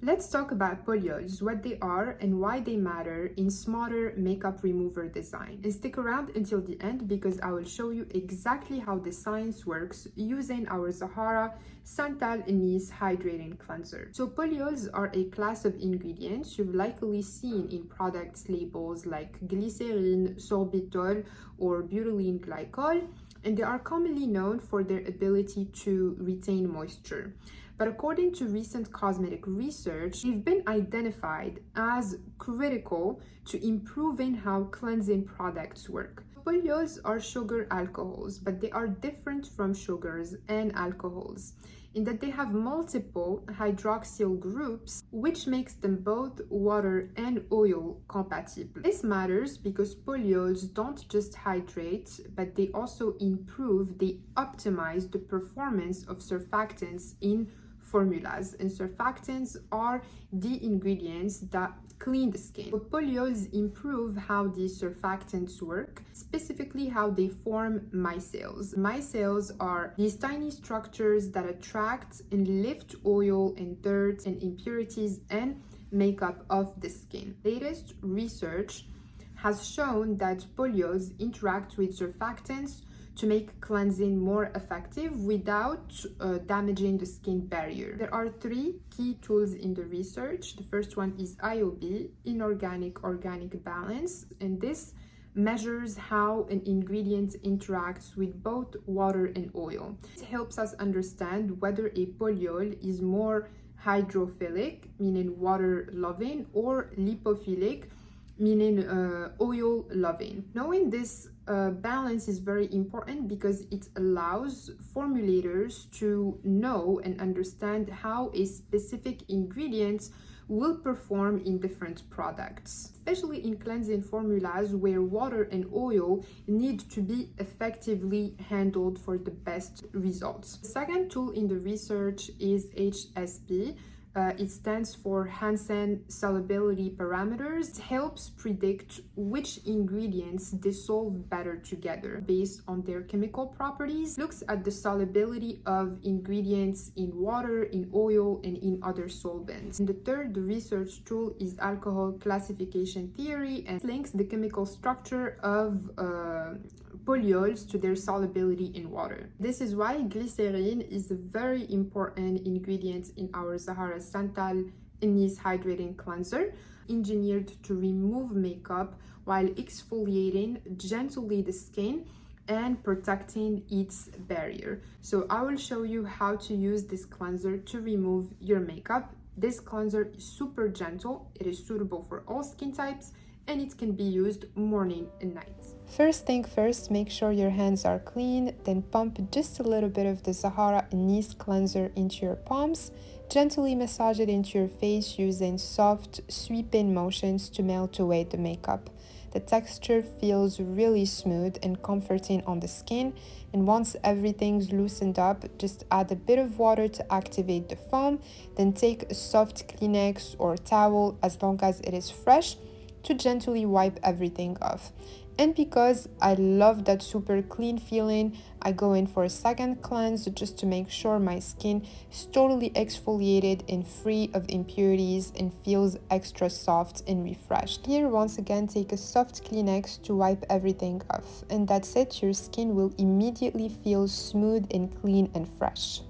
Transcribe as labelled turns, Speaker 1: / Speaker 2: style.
Speaker 1: Let's talk about polyols, what they are and why they matter in smarter makeup remover design. And stick around until the end because I will show you exactly how the science works using our Zahara Santal Anise Hydrating Cleanser. So polyols are a class of ingredients you've likely seen in products labels like glycerin, sorbitol, or butylene glycol, and they are commonly known for their ability to retain moisture. But according to recent cosmetic research, they've been identified as critical to improving how cleansing products work. Polyols are sugar alcohols, but they are different from sugars and alcohols in that they have multiple hydroxyl groups, which makes them both water and oil compatible. This matters because polyols don't just hydrate, but they also they optimize the performance of surfactants in formulas, and surfactants are the ingredients that clean the skin. Polyols improve how these surfactants work, specifically how they form micelles. Micelles are these tiny structures that attract and lift oil and dirt and impurities and makeup of the skin. Latest research has shown that polyols interact with surfactants to make cleansing more effective without damaging the skin barrier. There are three key tools in the research. The first one is IOB, inorganic organic balance, and this measures how an ingredient interacts with both water and oil. It helps us understand whether a polyol is more hydrophilic, meaning water loving, or lipophilic, meaning oil loving. Knowing this balance is very important because it allows formulators to know and understand how a specific ingredient will perform in different products, especially in cleansing formulas where water and oil need to be effectively handled for the best results. The second tool in the research is HSP. It stands for Hansen Solubility Parameters. It helps predict which ingredients dissolve better together based on their chemical properties. It looks at the solubility of ingredients in water, in oil, and in other solvents. And the third research tool is Alcohol Classification Theory, and links the chemical structure of polyols to their solubility in water. This is why glycerin is a very important ingredient in our Zahara Santal Anise Hydrating Cleanser, engineered to remove makeup while exfoliating gently the skin and protecting its barrier. So I will show you how to use this cleanser to remove your makeup. This cleanser is super gentle, it is suitable for all skin types, and it can be used morning and night. First thing first, make sure your hands are clean, then pump just a little bit of the Zahara Anise cleanser into your palms. Gently massage it into your face using soft, sweeping motions to melt away the makeup. The texture feels really smooth and comforting on the skin, and once everything's loosened up, just add a bit of water to activate the foam, then take a soft Kleenex or towel, as long as it is fresh, to gently wipe everything off. And because I love that super clean feeling, I go in for a second cleanse just to make sure my skin is totally exfoliated and free of impurities and feels extra soft and refreshed. Here, once again, take a soft Kleenex to wipe everything off. And that's it, your skin will immediately feel smooth and clean and fresh.